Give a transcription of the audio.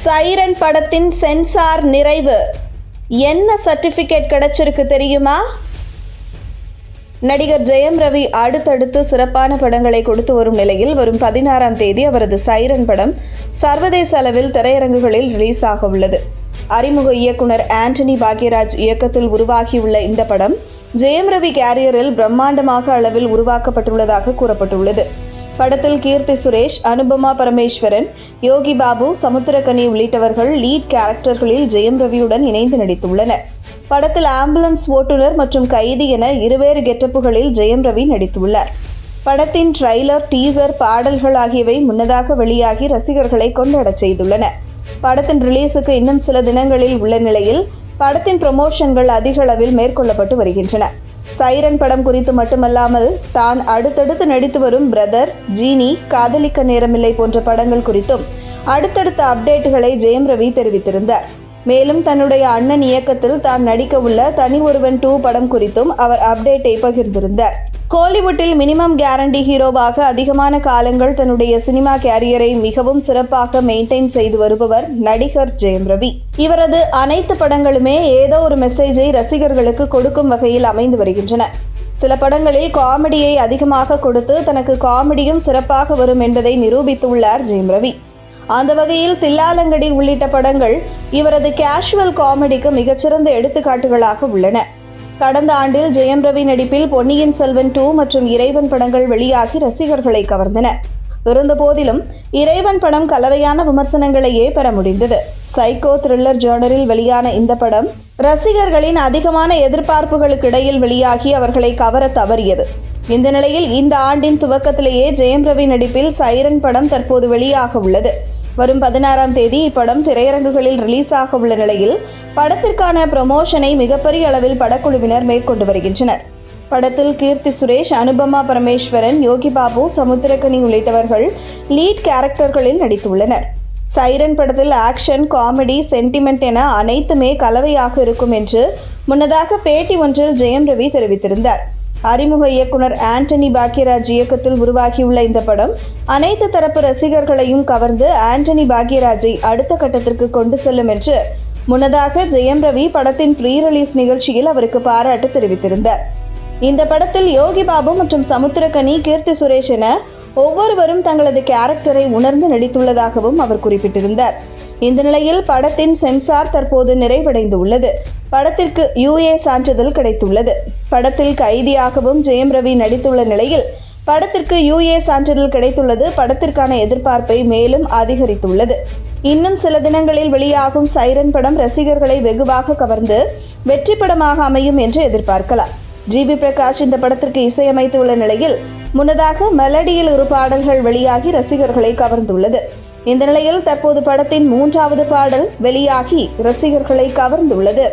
Siren படத்தின் sensor நிறைவு. என்ன சர்டிபிகேட் கிடைச்சிருக்கு தெரியுமா? நடிகர் ஜெயம் ரவி அடுத்தடுத்து சிறப்பான படங்களை கொடுத்து வரும் நிலையில் வரும் 16ஆம் தேதி அவரது சைரன் படம் சர்வதேச அளவில் திரையரங்குகளில் ரிலீஸ் ஆக உள்ளது. அறிமுக இயக்குனர் ஆண்டனி பாக்யராஜ் இயக்கத்தில் உருவாகியுள்ள இந்த படம் ஜெயம் ரவி கேரியரில் பிரம்மாண்டமாக அளவில் உருவாக்கப்பட்டுள்ளதாக கூறப்பட்டுள்ளது. படத்தில் கீர்த்தி சுரேஷ், அனுபமா பரமேஸ்வரன், யோகி பாபு, சமுத்திரக்கனி உள்ளிட்டவர்கள் லீட் கேரக்டர்களில் ஜெயம் ரவியுடன் இணைந்து நடித்துள்ளனர். படத்தில் ஆம்புலன்ஸ் ஓட்டுநர் மற்றும் கைதி என இருவேறு கெட்டப்புகளில் ஜெயம் ரவி நடித்துள்ளார். படத்தின் ட்ரைலர், டீசர், பாடல்கள் ஆகியவை முன்னதாக வெளியாகி ரசிகர்களை கொண்டாடச் செய்துள்ளன. படத்தின் ரிலீஸுக்கு இன்னும் சில தினங்களில் உள்ள நிலையில் படத்தின் ப்ரமோஷன்கள் அதிக அளவில் மேற்கொள்ளப்பட்டு வருகின்றன. சைரன் படம் குறித்து மட்டுமல்லாமல் தான் அடுத்தடுத்து நடித்து வரும் பிரதர், ஜீனி, காதலிக்க நேரமில்லை போன்ற படங்கள் குறித்தும் அடுத்தடுத்த அப்டேட்டுகளை ஜெயம் ரவி தெரிவித்திருந்தார். மேலும் தன்னுடைய அண்ணன் இயக்கத்தில் தான் நடிக்க உள்ள தனி ஒருவன் 2 படம் குறித்தும் அவர் அப்டேட்டை பகிர்ந்திருந்தார். கோலிவுட்டில் மினிமம் கேரண்டி ஹீரோவாக அதிகமான காலங்கள் தன்னுடைய சினிமா கேரியரை மிகவும் சிறப்பாக மெயின்டைன் செய்து வருபவர் நடிகர் ஜெயம் ரவி. இவரது அனைத்து படங்களுமே ஏதோ ஒரு மெசேஜை ரசிகர்களுக்கு கொடுக்கும் வகையில் அமைந்து வருகின்றன. சில படங்களில் காமெடியை அதிகமாக கொடுத்து தனக்கு காமெடியும் சிறப்பாக வரும் என்பதை நிரூபித்துள்ளார் ஜெயம் ரவி. அந்த வகையில் தில்லாலங்கடி உள்ளிட்ட படங்கள் இவரது கேஷுவல் காமெடிக்கு மிகச்சிறந்த எடுத்துக்காட்டுகளாக உள்ளன. கடந்த ஆண்டில் ஜெயம் ரவி நடிப்பில் பொன்னியின் செல்வன் 2 மற்றும் இறைவன் படங்கள் வெளியாகி ரசிகர்களை கவர்ந்தன. இருந்தபோதிலும் இறைவன் படம் கலவையான விமர்சனங்களையே பெற முடிந்தது. சைக்கோ த்ரில்லர் ஜானரில் வெளியான இந்த படம் ரசிகர்களின் அதிகமான எதிர்பார்ப்புகளுக்கு இடையில் வெளியாகி அவர்களை கவர தவறியது. இந்த நிலையில் இந்த ஆண்டின் துவக்கத்திலேயே ஜெயம் ரவி நடிப்பில் சைரன் படம் தற்போது வெளியாக உள்ளது. வரும் 16ஆம் தேதி இப்படம் திரையரங்குகளில் ரிலீஸ் ஆக உள்ள நிலையில் படத்திற்கான ப்ரமோஷனை மிகப்பெரிய அளவில் படக்குழுவினர் மேற்கொண்டு வருகின்றனர். படத்தில் கீர்த்தி சுரேஷ், அனுபமா பரமேஸ்வரன், யோகி பாபு, சமுத்திரக்கனி உள்ளிட்டவர்கள் லீட் கேரக்டர்களில் நடித்துள்ளனர். சைரன் படத்தில் ஆக்ஷன், காமெடி, சென்டிமெண்ட் என அனைத்துமே கலவையாக இருக்கும் என்று முன்னதாக பேட்டி ஒன்றில் ஜெயம் ரவி தெரிவித்திருந்தார். அறிமுக இயக்குனர் ஆண்டனி பாக்யராஜ் இயக்கத்தில் உருவாகியுள்ள இந்த படம் அனைத்து தரப்பு ரசிகர்களையும் கவர்ந்து ஆண்டனி பாக்யராஜை அடுத்த கட்டத்திற்கு கொண்டு செல்லும் என்று முன்னதாக ஜெயம் ரவி படத்தின் ப்ரீ ரிலீஸ் நிகழ்ச்சியில் அவருக்கு பாராட்டு தெரிவித்திருந்தார். இந்த படத்தில் யோகி பாபு மற்றும் சமுத்திரக்கனி, கீர்த்தி சுரேஷ் என ஒவ்வொருவரும் தங்களது கேரக்டரை உணர்ந்து நடித்துள்ளதாகவும் அவர் குறிப்பிட்டிருந்தார். இந்த நிலையில் படத்தின் சென்சார் தற்போது நிறைவடைந்து உள்ளது. படத்திற்கு UA சான்றிதழ் கிடைத்துள்ளது. படத்தில் கைதியாகவும் ஜெயம் ரவி நடித்துள்ள நிலையில் படத்திற்கு UA சான்றிதழ் கிடைத்துள்ளது படத்திற்கான எதிர்பார்ப்பை மேலும் அதிகரித்துள்ளது. இன்னும் சில தினங்களில் வெளியாகும் சைரன் படம் ரசிகர்களை வெகுவாக கவர்ந்து வெற்றி படமாக அமையும் என்று எதிர்பார்க்கலாம். GB பிரகாஷ் இந்த படத்திற்கு இசையமைத்துள்ள நிலையில் முன்னதாக மெலடியில் 2 பாடல்கள் வெளியாகி ரசிகர்களை கவர்ந்துள்ளது. இந்த நிலையில் தற்போது படத்தின் 3வது பாடல் வெளியாகி ரசிகர்களை கவர்ந்துள்ளது.